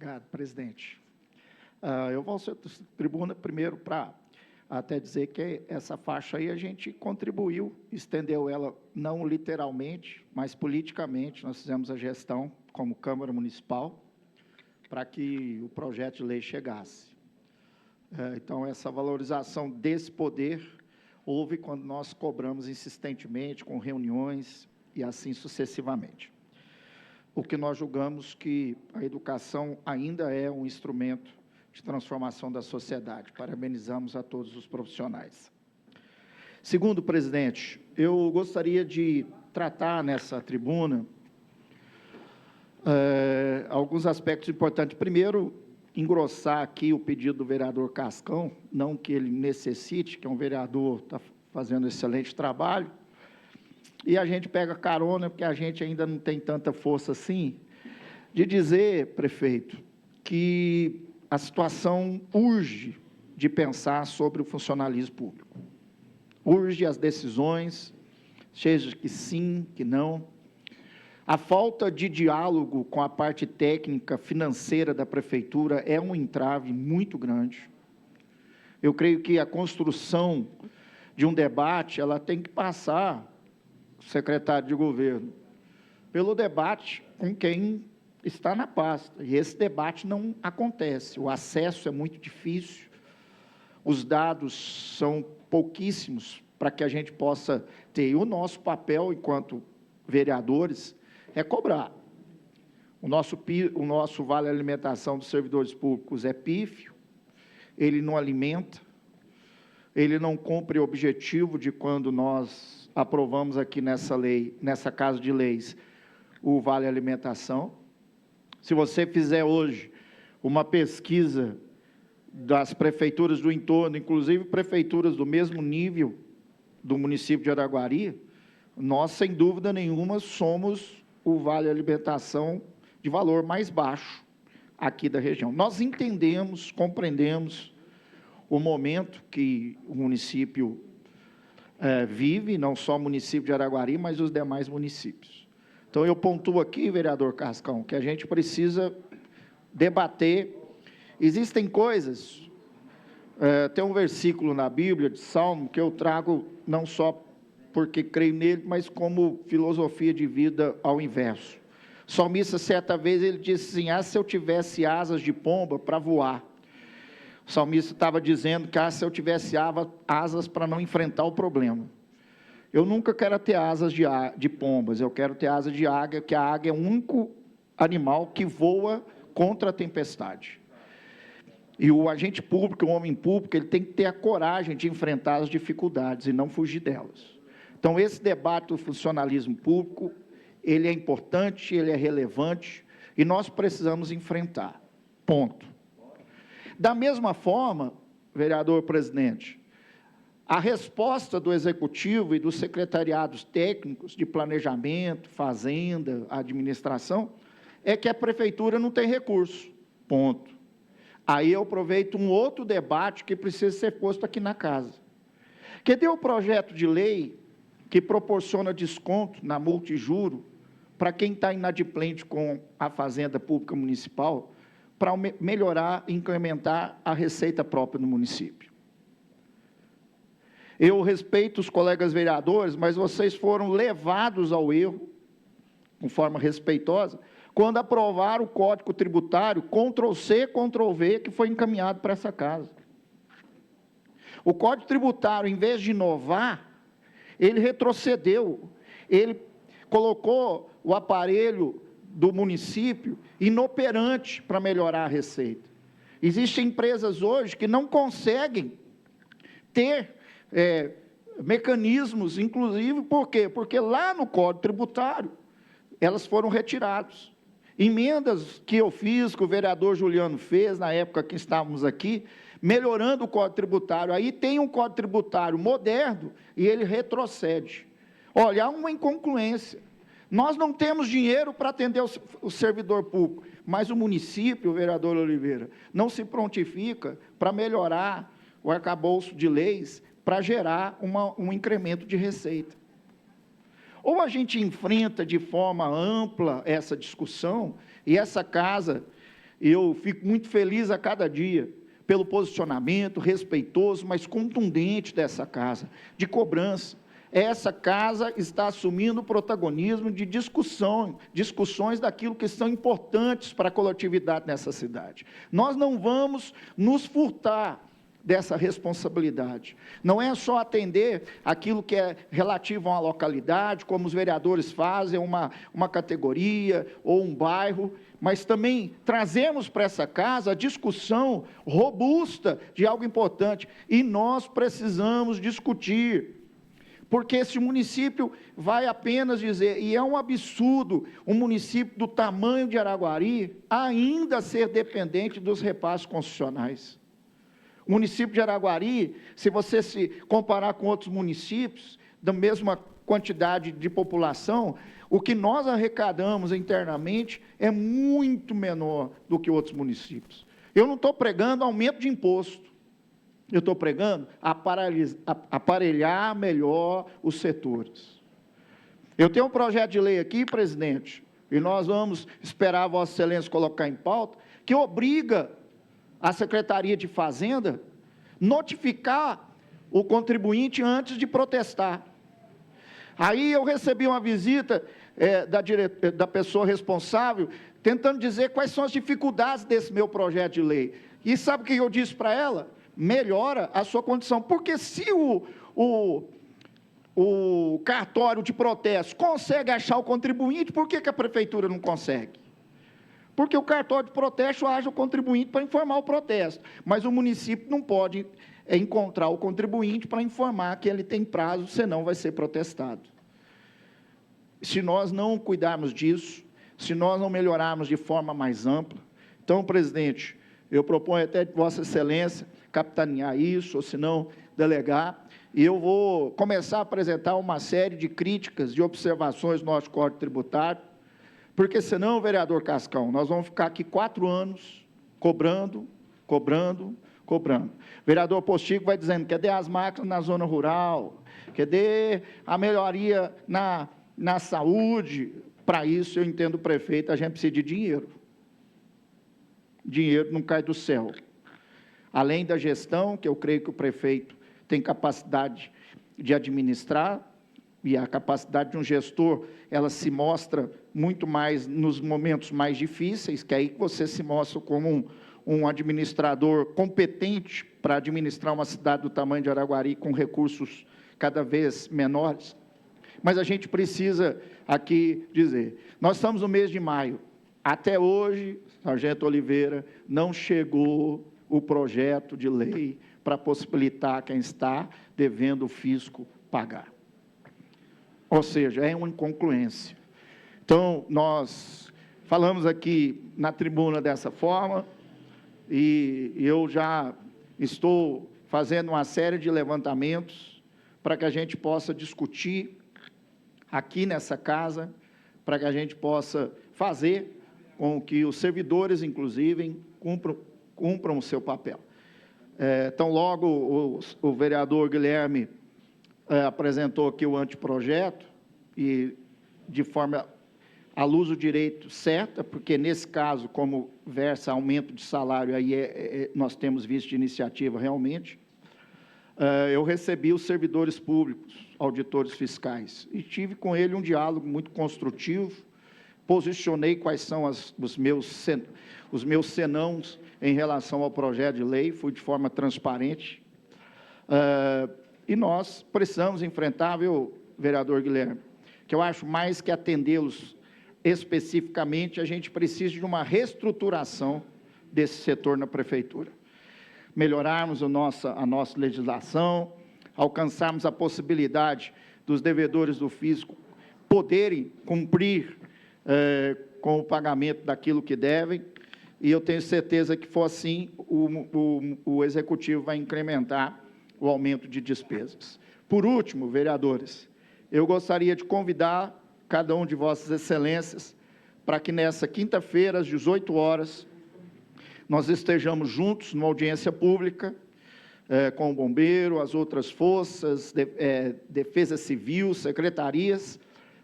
Obrigado, presidente. Eu vou ser tribuna primeiro para até dizer que essa faixa aí a gente contribuiu, estendeu ela não literalmente, mas politicamente. Nós fizemos a gestão como Câmara Municipal para que o projeto de lei chegasse. Então, essa valorização desse poder houve quando nós cobramos insistentemente, com reuniões e assim sucessivamente. O que nós julgamos que a educação ainda é um instrumento de transformação da sociedade. Parabenizamos a todos os profissionais. Segundo, presidente, eu gostaria de tratar nessa tribuna alguns aspectos importantes. Primeiro, engrossar aqui o pedido do vereador Cascão, não que ele necessite, que é um vereador que está fazendo excelente trabalho, e a gente pega carona, porque a gente ainda não tem tanta força assim, de dizer, prefeito, que a situação urge de pensar sobre o funcionalismo público. Urge as decisões, seja que sim, que não. A falta de diálogo com a parte técnica, financeira da prefeitura é um entrave muito grande. Eu creio que a construção de um debate, ela tem que passar, secretário de governo, pelo debate com quem está na pasta, e esse debate não acontece, o acesso é muito difícil, os dados são pouquíssimos para que a gente possa ter, e o nosso papel enquanto vereadores é cobrar. O nosso vale alimentação dos servidores públicos é pífio, ele não alimenta, ele não cumpre o objetivo de quando nós aprovamos aqui nessa lei, nessa Casa de Leis, o Vale Alimentação. Se você fizer hoje uma pesquisa das prefeituras do entorno, inclusive prefeituras do mesmo nível do município de Araguari, nós, sem dúvida nenhuma, somos o Vale Alimentação de valor mais baixo aqui da região. Nós entendemos, compreendemos o momento que o município vive, não só o município de Araguari, mas os demais municípios. Então, eu pontuo aqui, vereador Cascão, que a gente precisa debater. Existem coisas, tem um versículo na Bíblia, de Salmo, que eu trago não só porque creio nele, mas como filosofia de vida ao inverso. O salmista, certa vez, ele disse assim, se eu tivesse asas de pomba para voar. O salmista estava dizendo que se eu tivesse asas para não enfrentar o problema. Eu nunca quero ter asas de pombas, eu quero ter asas de águia, que a águia é o único animal que voa contra a tempestade. E o agente público, o homem público, ele tem que ter a coragem de enfrentar as dificuldades e não fugir delas. Então, esse debate do funcionalismo público, ele é importante, ele é relevante, e nós precisamos enfrentar. Ponto. Da mesma forma, vereador presidente, a resposta do Executivo e dos secretariados técnicos de planejamento, fazenda, administração, é que a Prefeitura não tem recurso, ponto. Aí eu aproveito um outro debate que precisa ser posto aqui na casa. Cadê o projeto de lei que proporciona desconto na multijuro para quem está inadimplente com a Fazenda Pública Municipal, para melhorar e incrementar a receita própria do município? Eu respeito os colegas vereadores, mas vocês foram levados ao erro, de forma respeitosa, quando aprovaram o Código Tributário, Ctrl+C, Ctrl+V, que foi encaminhado para essa casa. O Código Tributário, em vez de inovar, ele retrocedeu, ele colocou o aparelho do município inoperante para melhorar a receita. Existem empresas hoje que não conseguem ter mecanismos, inclusive, por quê? Porque lá no Código Tributário, elas foram retiradas. Emendas que eu fiz, que o vereador Juliano fez, na época que estávamos aqui, melhorando o Código Tributário. Aí tem um Código Tributário moderno e ele retrocede. Olha, há uma incongruência. Nós não temos dinheiro para atender o servidor público, mas o município, vereador Oliveira, não se prontifica para melhorar o arcabouço de leis para gerar um incremento de receita. Ou a gente enfrenta de forma ampla essa discussão, e essa casa eu fico muito feliz a cada dia pelo posicionamento respeitoso, mas contundente dessa casa, de cobrança. Essa casa está assumindo o protagonismo de discussões daquilo que são importantes para a coletividade nessa cidade. Nós não vamos nos furtar dessa responsabilidade. Não é só atender aquilo que é relativo a uma localidade, como os vereadores fazem, uma categoria ou um bairro, mas também trazemos para essa casa a discussão robusta de algo importante. E nós precisamos discutir, porque esse município vai apenas dizer, e é um absurdo, um município do tamanho de Araguari ainda ser dependente dos repasses constitucionais. O município de Araguari, se você se comparar com outros municípios, da mesma quantidade de população, o que nós arrecadamos internamente é muito menor do que outros municípios. Eu não estou pregando aumento de imposto, eu estou pregando aparelhar melhor os setores. Eu tenho um projeto de lei aqui, presidente, e nós vamos esperar a Vossa Excelência colocar em pauta, que obriga a Secretaria de Fazenda notificar o contribuinte antes de protestar. Aí eu recebi uma visita da pessoa responsável, tentando dizer quais são as dificuldades desse meu projeto de lei. E sabe o que eu disse para ela? Melhora a sua condição, porque se o cartório de protesto consegue achar o contribuinte, por que a prefeitura não consegue? Porque o cartório de protesto acha o contribuinte para informar o protesto, mas o município não pode encontrar o contribuinte para informar que ele tem prazo, senão vai ser protestado. Se nós não cuidarmos disso, se nós não melhorarmos de forma mais ampla, então, presidente, eu proponho até Vossa Excelência capitanear isso, ou se não, delegar, e eu vou começar a apresentar uma série de críticas, de observações no nosso Código Tributário, porque senão, vereador Cascão, nós vamos ficar aqui 4 anos cobrando. Vereador Postigo vai dizendo, cadê as máquinas na zona rural? Cadê a melhoria na saúde? Para isso, eu entendo, prefeito, a gente precisa de dinheiro. Dinheiro não cai do céu. Além da gestão, que eu creio que o prefeito tem capacidade de administrar, e a capacidade de um gestor, ela se mostra muito mais nos momentos mais difíceis, que é aí que você se mostra como um administrador competente para administrar uma cidade do tamanho de Araguari com recursos cada vez menores. Mas a gente precisa aqui dizer, nós estamos no mês de maio, até hoje, Sargento Oliveira, não chegou o projeto de lei para possibilitar quem está devendo o fisco pagar. Ou seja, é uma incongruência. Então, nós falamos aqui na tribuna dessa forma, e eu já estou fazendo uma série de levantamentos para que a gente possa discutir aqui nessa casa, para que a gente possa fazer com que os servidores, inclusive, cumpram o seu papel. Então, logo o vereador Guilherme apresentou aqui o anteprojeto, e de forma à luz do direito certa, porque nesse caso, como versa aumento de salário, aí nós temos visto de iniciativa realmente, eu recebi os servidores públicos, auditores fiscais, e tive com ele um diálogo muito construtivo, posicionei quais são os meus senãos em relação ao projeto de lei, fui de forma transparente, e nós precisamos enfrentar, viu, vereador Guilherme, que eu acho mais que atendê-los especificamente, a gente precisa de uma reestruturação desse setor na prefeitura. Melhorarmos a nossa legislação, alcançarmos a possibilidade dos devedores do fisco poderem cumprir com o pagamento daquilo que devem, e eu tenho certeza que, for assim, o Executivo vai incrementar o aumento de despesas. Por último, vereadores, eu gostaria de convidar cada um de Vossas Excelências para que nessa quinta-feira, às 18 horas, nós estejamos juntos numa audiência pública, com o bombeiro, as outras forças, defesa civil, secretarias,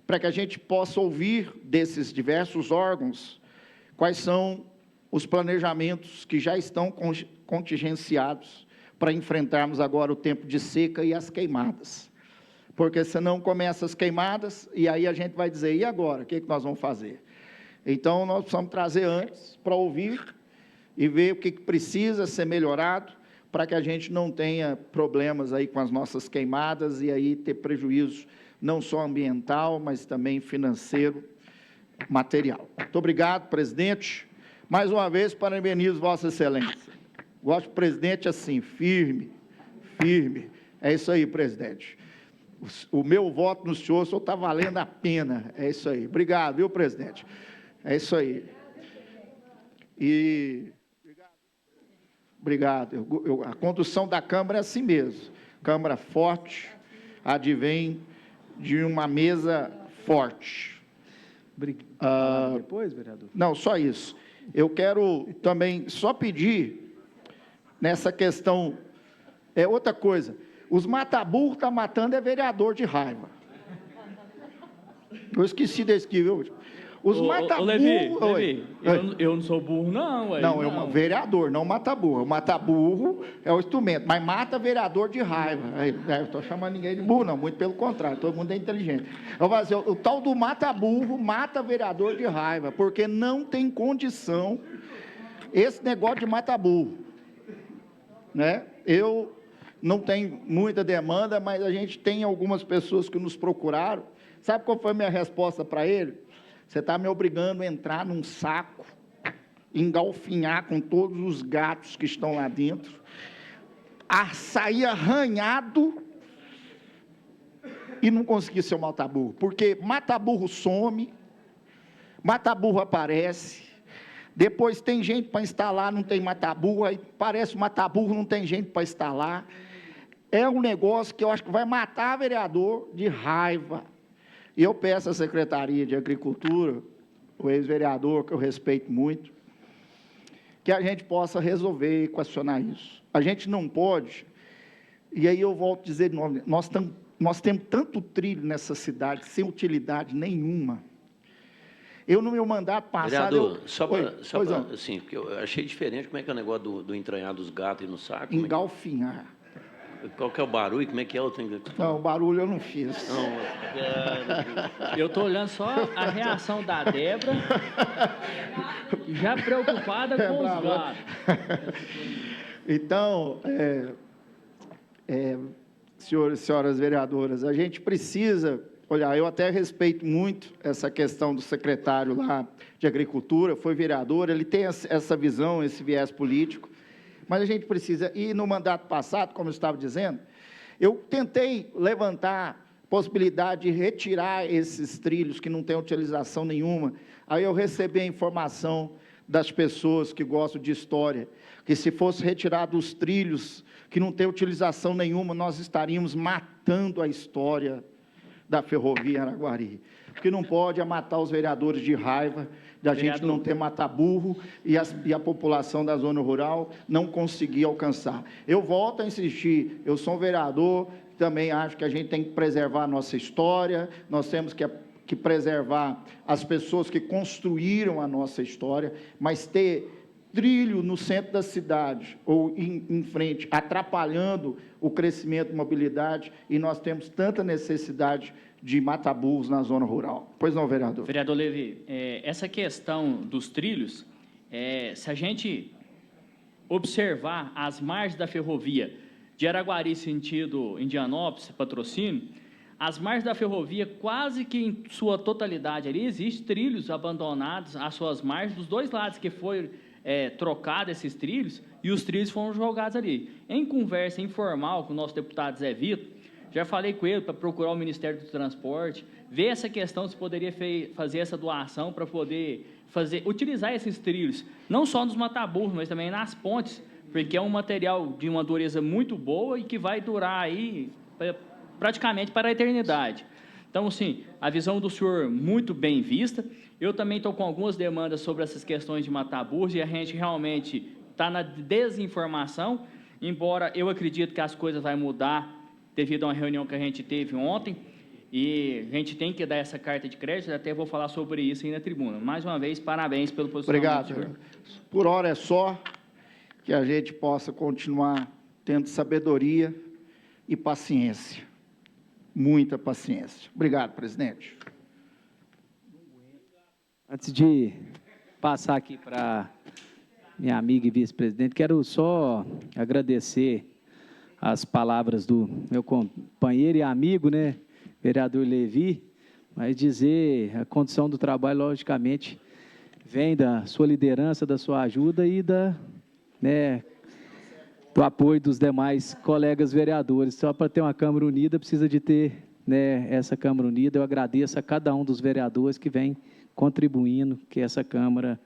para que a gente possa ouvir desses diversos órgãos quais são os planejamentos que já estão contingenciados para enfrentarmos agora o tempo de seca e as queimadas. Porque senão começam as queimadas e aí a gente vai dizer, e agora? O que nós vamos fazer? Então, nós precisamos trazer antes para ouvir e ver o que precisa ser melhorado para que a gente não tenha problemas aí com as nossas queimadas e aí ter prejuízo não só ambiental, mas também financeiro, material. Muito obrigado, presidente. Mais uma vez, parabenizo Vossa Excelência. Gosto do presidente assim, firme, firme. É isso aí, presidente. O meu voto no senhor está valendo a pena. É isso aí. Obrigado, viu, presidente? É isso aí. E... Obrigado. A condução da Câmara é assim mesmo. Câmara forte, advém de uma mesa forte. Depois, vereador? Não, só isso. Eu quero também só pedir, nessa questão, outra coisa, os mata-burro estão matando vereador de raiva. Eu esqueci desse aqui, viu? Os mata-burro... Levi, eu não sou burro, não. Não, é um vereador, não mata-burro. O mata-burro é o instrumento, mas mata vereador de raiva. Eu estou chamando ninguém de burro, não, muito pelo contrário, todo mundo é inteligente. Eu vou dizer, o tal do mata-burro mata vereador de raiva, porque não tem condição esse negócio de mata-burro. Né? Eu não tenho muita demanda, mas a gente tem algumas pessoas que nos procuraram. Sabe qual foi a minha resposta para ele? Você está me obrigando a entrar num saco, engalfinhar com todos os gatos que estão lá dentro, a sair arranhado e não conseguir ser o mata-burro, porque mata-burro some, mata-burro aparece, depois tem gente para instalar, não tem mata-burro, aí parece mata-burro, não tem gente para instalar. É um negócio que eu acho que vai matar vereador de raiva. E eu peço à Secretaria de Agricultura, o ex-vereador, que eu respeito muito, que a gente possa resolver e equacionar isso. A gente não pode, e aí eu volto a dizer, nós temos tanto trilho nessa cidade, sem utilidade nenhuma. Eu, no meu mandato passado... Vereador, só para assim, porque eu achei diferente, como é que é o negócio do entranhar dos gatos e no saco? Engalfinhar. Qual que é o barulho? Como é que é? Não, o barulho eu não fiz. Não, eu estou olhando só a reação da Débora, já preocupada com os gatos. Então, senhores e senhoras vereadoras, a gente precisa... Olha, eu até respeito muito essa questão do secretário lá de Agricultura, foi vereador, ele tem essa visão, esse viés político, mas a gente precisa, e no mandato passado, como eu estava dizendo, eu tentei levantar possibilidade de retirar esses trilhos que não têm utilização nenhuma, aí eu recebi a informação das pessoas que gostam de história, que se fosse retirado os trilhos que não têm utilização nenhuma, nós estaríamos matando a história da ferrovia Araguari, porque não pode matar os vereadores de raiva, da gente não ter mata-burro e a população da zona rural não conseguir alcançar. Eu volto a insistir, eu sou um vereador, também acho que a gente tem que preservar a nossa história, nós temos que preservar as pessoas que construíram a nossa história, mas ter trilho no centro da cidade, ou em frente, atrapalhando o crescimento e mobilidade, e nós temos tanta necessidade de mata-burros na zona rural. Pois não, vereador? Vereador Levi, essa questão dos trilhos, se a gente observar as margens da ferrovia de Araguari sentido Indianópolis, Patrocínio, as margens da ferrovia, quase que em sua totalidade ali, existem trilhos abandonados às suas margens, dos dois lados que foi trocado esses trilhos, e os trilhos foram jogados ali. Em conversa informal com o nosso deputado Zé Vitor, já falei com ele para procurar o Ministério do Transporte, ver essa questão, se poderia fazer essa doação para poder utilizar esses trilhos, não só nos mata-burros, mas também nas pontes, porque é um material de uma dureza muito boa e que vai durar aí praticamente para a eternidade. Então, assim, a visão do senhor muito bem vista. Eu também estou com algumas demandas sobre essas questões de mata-burros e a gente realmente está na desinformação, embora eu acredito que as coisas vão mudar devido a uma reunião que a gente teve ontem. e a gente tem que dar essa carta de crédito, até vou falar sobre isso aí na tribuna. Mais uma vez, parabéns pelo posicionamento. Obrigado. Por hora é só, que a gente possa continuar tendo sabedoria e paciência. Muita paciência. Obrigado, presidente. Antes de passar aqui para minha amiga e vice-presidente, quero só agradecer as palavras do meu companheiro e amigo, né, vereador Levi, mas dizer a condição do trabalho, logicamente, vem da sua liderança, da sua ajuda e do apoio dos demais colegas vereadores. Só para ter uma Câmara unida, precisa de ter essa Câmara unida. Eu agradeço a cada um dos vereadores que vem contribuindo que essa Câmara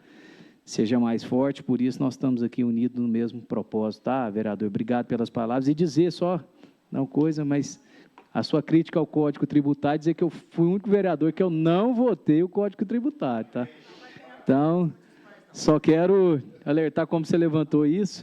seja mais forte, por isso nós estamos aqui unidos no mesmo propósito, tá, vereador? Obrigado pelas palavras. E dizer só, não coisa, mas a sua crítica ao Código Tributário, dizer que eu fui o único vereador que eu não votei o Código Tributário, tá? Então, só quero alertar como você levantou isso,